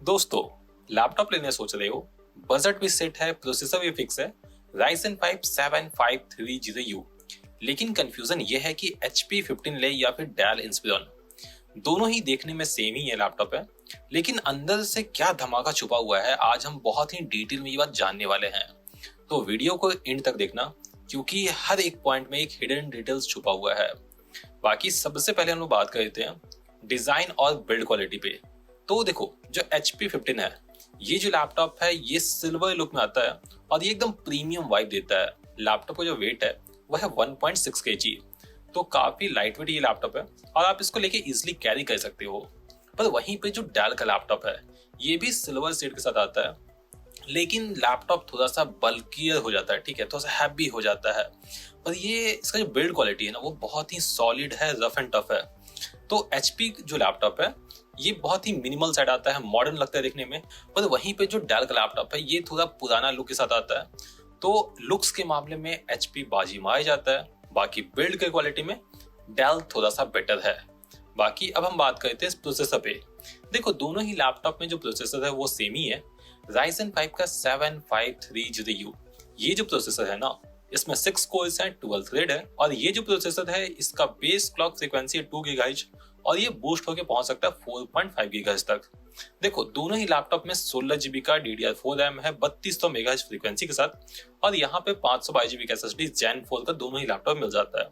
दोस्तों, लैपटॉप लेने सोच रहे हो, बजट भी सेट है, प्रोसेसर भी फिक्स है, Ryzen 5 7530U। लेकिन कंफ्यूजन ये है कि HP 15 ले या फिर Dell Inspiron। दोनों ही देखने में सेम ही है लैपटॉप है, लेकिन अंदर से क्या धमाका छुपा हुआ है आज हम बहुत ही डिटेल में ये बात जानने वाले हैं। तो वीडियो को एंड तक देखना, क्योंकि हर एक पॉइंट में एक हिडन डिटेल्स छुपा हुआ है। बाकी सबसे पहले हम लोग बात कर लेते हैं डिजाइन और बिल्ड क्वालिटी पे। तो देखो, जो HP 15 है, ये जो लैपटॉप है ये सिल्वर लुक में आता है और ये एकदम प्रीमियम वाइब देता है। लैपटॉप का जो वेट है वो है 1.6 kg, तो काफी लाइट वेट ये लैपटॉप है और आप इसको लेके इजिली कैरी कर सकते हो। पर वहीं पे जो डेल का लैपटॉप है ये भी सिल्वर शेड के साथ आता है, लेकिन लैपटॉप थोड़ा सा बल्कियर हो जाता है, ठीक है, थोड़ा सा हैवी हो जाता है। पर ये इसका जो बिल्ड क्वालिटी है ना वो बहुत ही सॉलिड है, रफ एंड टफ है। तो HP जो लैपटॉप है ये बहुत ही मिनिमल साइड आता है, मॉडर्न लगता है देखने में। पर वहीं पे जो डेल का लैपटॉप है ये थोड़ा पुराना लुक के साथ आता है, तो लुक्स के मामले में HP बाजी मार जाता है। बाकी बिल्ड के क्वालिटी में डेल थोड़ा सा बेटर है। बाकी अब हम बात करते हैं प्रोसेसर पे। देखो, दोनों ही लैपटॉप में जो प्रोसेसर है वो सेम ही है, Ryzen 5 का 7530U। ये जो प्रोसेसर है ना, इसमें 6 कोर्स हैं, 12 थ्रेड है, और ये जो प्रोसेसर है इसका बेस क्लॉक फ्रीक्वेंसी है 2 GHz और ये बूस्ट होकर पहुंच सकता है 4.5 GHz तक। देखो, दोनों ही लैपटॉप में 16 GB का DDR4 रैम है 3200 MHz फ्रीक्वेंसी के साथ, और यहाँ पे 512 GB का SSD Gen 4 का दोनों ही लैपटॉप मिल जाता है।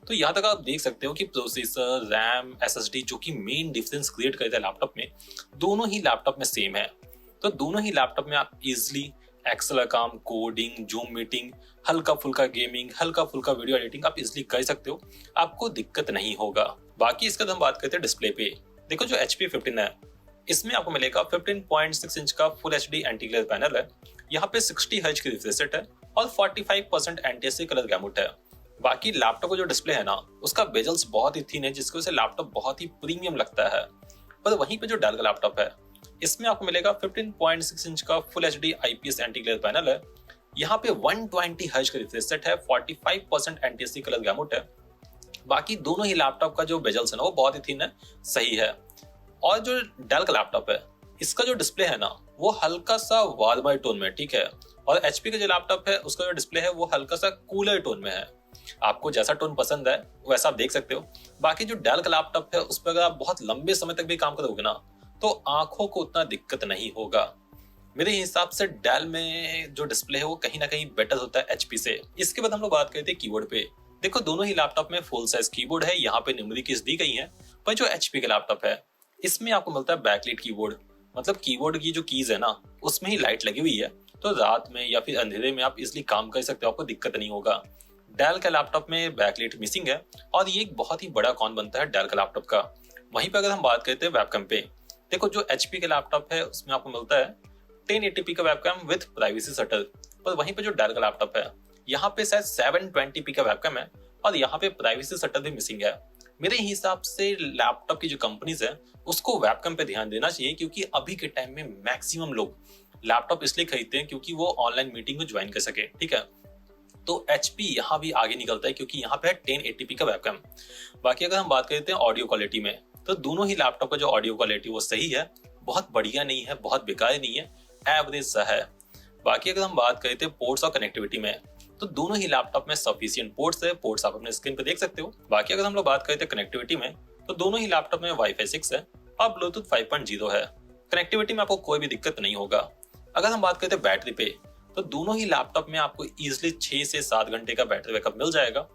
तो यहाँ तक आप देख सकते हो कि प्रोसेसर, रैम, SSD जो कि मेन डिफरेंस क्रिएट करता है लैपटॉप में, दोनों ही लैपटॉप में सेम है। तो दोनों ही लैपटॉप में आप इजिली एक्सेल काम, कोडिंग, जूम मीटिंग, हल्का फुल्का गेमिंग, हल्का फुल्का वीडियो एडिटिंग आप इजिली कर सकते हो, आपको दिक्कत नहीं होगा। बाकी इसका हम बात करते हैं डिस्प्ले पे। देखो, जो HP 15 है इसमें आपको मिलेगा 15.6 इंच का full HD anti glare panel है, यहाँ पे 60 हर्ट्ज की रिफ्रेश रेट है और 45% एंटी कलर गैमुट है। बाकी लैपटॉप का जो डिस्प्ले है ना उसका बेजल्स बहुत ही थिन है, जिसकी वजह से लैपटॉप बहुत ही प्रीमियम लगता है। पर वहीं पे जो डेल का लैपटॉप है इसमें आपको मिलेगा 15.6 इंच का full HD IPS anti glare panel है, यहाँ पे 120 हर्ट्ज का रिफ्रेश रेट है, 45% एंटी कलर गैमुट है। बाकी दोनों ही लैपटॉप का जो बेजल्स है ना वो बहुत ही थिन है, सही है। और जो डेल का लैपटॉप है इसका जो डिस्प्ले है ना वो हल्का सा वार्मर टोन में, ठीक है, और HP का जो लैपटॉप है उसका जो डिस्प्ले है वो हल्का सा कूलर टोन में है। आपको जैसा टोन पसंद है वैसा आप देख सकते हो। बाकी जो डेल का लैपटॉप है उस पर अगर आप बहुत लंबे समय तक भी काम करोगे ना तो आंखों को उतना दिक्कत नहीं होगा। मेरे हिसाब से डेल में जो डिस्प्ले है वो कहीं ना कहीं बेटर होता है HP से। इसके बाद हम लोग बात करते हैं कीबोर्ड पे। देखो, दोनों ही लैपटॉप में फुल साइज कीबोर्ड है, यहाँ पे न्यूमेरिक कीज दी गई है। पर जो HP का लैपटॉप है इसमें आपको मिलता है बैकलाइट कीबोर्ड, मतलब कीबोर्ड की जो कीज है ना उसमें ही लाइट लगी हुई है, तो रात में या फिर अंधेरे में आप इसलिए काम कर सकते हो, आपको दिक्कत नहीं होगा। डेल का लैपटॉप में बैकलाइट मिसिंग है और ये एक बहुत ही बड़ा कॉन बनता है डेल का लैपटॉप का। वहीं पर अगर हम बात करते हैं वेबकैम पे, देखो, जो HP का लैपटॉप है उसमें आपको मिलता है 1080p का वेबकैम विद प्राइवेसी शटर। पर वहीं पे जो डेल का लैपटॉप है यहाँ पे शायद 720p का वेबकैम है और यहाँ पे प्राइवेसी शटर भी मिसिंग है। मेरे हिसाब से लैपटॉप की जो कंपनीज है उसको वेबकैम पे ध्यान देना चाहिए, क्योंकि अभी के टाइम में मैक्सिमम लोग लैपटॉप इसलिए खरीदते हैं क्योंकि वो ऑनलाइन मीटिंग को ज्वाइन कर सके, ठीक है। तो HP यहाँ भी आगे निकलता है क्योंकि यहाँ पे है 1080p का वेबकैम। बाकी अगर हम बात करते हैं ऑडियो क्वालिटी में, तो दोनों ही लैपटॉप का जो ऑडियो क्वालिटी वो सही है, बहुत बढ़िया नहीं है, बहुत बेकार नहीं है, एवरेज सा है। बाकी अगर हम बात करते हैं पोर्ट्स और कनेक्टिविटी में, तो दोनों ही लैपटॉप में सफिशिएंट पोर्ट्स है, पोर्ट्स आप अपने स्क्रीन पे देख सकते हो। बाकी अगर हम लोग बात करते हैं कनेक्टिविटी में, तो दोनों ही लैपटॉप में Wi-Fi 6 है और ब्लूटूथ 5.0 है। कनेक्टिविटी में आपको कोई भी दिक्कत नहीं होगा। अगर हम बात करते हैं बैटरी पे, तो दोनों ही लैपटॉप में आपको इजिली 6 से 7 घंटे का बैटरी बैकअप मिल जाएगा।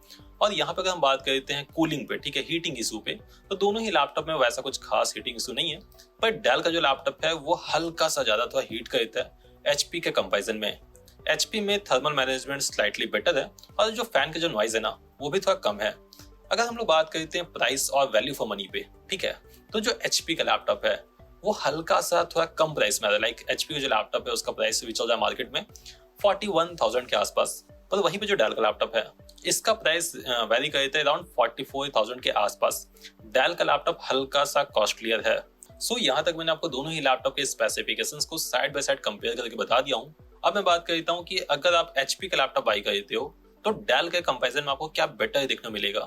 और यहाँ पे अगर हम बात करते हैं कूलिंग पे, ठीक है, हीटिंग इशू पे, तो दोनों ही लैपटॉप में वैसा कुछ खास हीटिंग इशू नहीं है। पर डेल का जो लैपटॉप है वो हल्का सा ज्यादा थोड़ा हीट करता है HP के कंपैरिजन में। HP में थर्मल मैनेजमेंट स्लाइटली बेटर है और जो फैन का जो नॉइज है ना वो भी थोड़ा कम है। अगर हम लोग बात करते हैं प्राइस और वैल्यू फॉर मनी पे, ठीक है, तो जो HP का लैपटॉप है वो हल्का सा थोड़ा कम प्राइस में आता है। लाइक HP का जो लैपटॉप है उसका प्राइस भी चल रहा है मार्केट में 41,000 के आसपास। पर वहीं पे जो डेल का लैपटॉप है इसका प्राइस वेरी करता है अराउंड 44,000 के आसपास। डेल का लैपटॉप हल्का सा कॉस्टलियर है। सो यहाँ तक मैंने आपको दोनों ही लैपटॉप के स्पेसिफिकेशंस को साइड बाय साइड कंपेयर करके बता दिया हूँ। अब मैं बात करता हूँ कि अगर आप HP का लैपटॉप बाई करते हो तो डेल के कंपैरिजन में आपको क्या बेटर देखने को मिलेगा?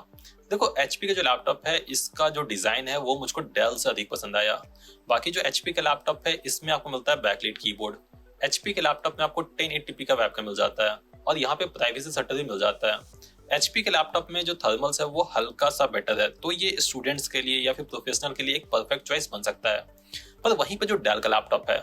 देखो एचपी का जो लैपटॉप है इसका जो डिजाइन है वो मुझको डेल से अधिक पसंद आया। बाकी जो एचपी का लैपटॉप है इसमें आपको मिलता है बैकलाइट कीबोर्ड। एचपी के लैपटॉप में आपको 1080p का वेबकैम मिल जाता है और यहाँ पे प्राइवेसी सेटअप भी मिल जाता है। एचपी के लैपटॉप में जो थर्मल्स है वो हल्का सा बेटर है, तो ये स्टूडेंट्स के लिए या फिर प्रोफेशनल के लिए एक परफेक्ट चॉइस बन सकता है। पर वहीं पे जो डेल का लैपटॉप है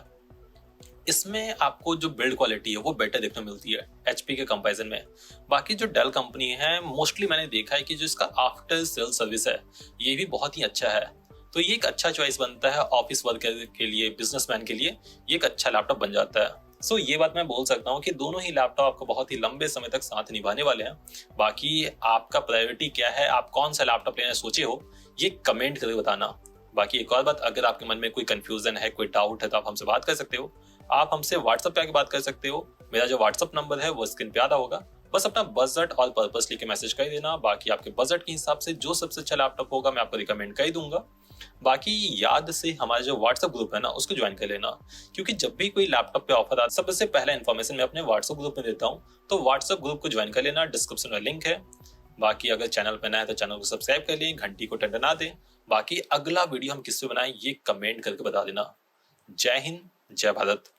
इसमें आपको जो बिल्ड क्वालिटी है वो बेटर देखने को मिलती है एचपी के कंपैरिजन में। बाकी जो डेल कंपनी है मोस्टली मैंने देखा है कि जो इसका आफ्टर सेल सर्विस है ये भी बहुत ही अच्छा है, तो ये एक अच्छा चॉइस बनता है ऑफिस वर्कर के लिए, बिजनेसमैन के लिए ये एक अच्छा लैपटॉप बन जाता है। सो ये बात मैं बोल सकता हूँ कि दोनों ही लैपटॉप आपको बहुत ही लंबे समय तक साथ निभाने वाले हैं। बाकी आपका प्रायोरिटी क्या है, आप कौन सा लैपटॉप लेना सोचे हो, ये कमेंट करके बताना। बाकी एक और बात, अगर आपके मन में कोई कंफ्यूजन है, कोई डाउट है तो आप हमसे बात कर सकते हो। आप हमसे व्हाट्सएप पे आके बात कर सकते हो। मेरा जो व्हाट्सएप नंबर है वो स्क्रीन पे आ रहा होगा। बस अपना बजट और पर्पस लिख के मैसेज कर देना। बाकी आपके बजट के हिसाब से जो सबसे अच्छा लैपटॉप होगा मैं आपको रिकमेंड कर दूंगा। बाकी याद से हमारा जो व्हाट्सएप ग्रुप है ना उसको ज्वाइन कर लेना, क्योंकि जब भी कोई लैपटॉप पे ऑफर आता सबसे पहले इन्फॉर्मेशन मैं अपने व्हाट्सएप ग्रुप में देता हूँ, तो व्हाट्सएप ग्रुप को ज्वाइन कर लेना, डिस्क्रिप्शन में लिंक है। बाकी अगर चैनल पे नया है तो चैनल को सब्सक्राइब कर लें, घंटी को टंटना दें। बाकी अगला वीडियो हम किस पे बनाएं ये कमेंट करके बता देना। जय हिंद, जय भारत।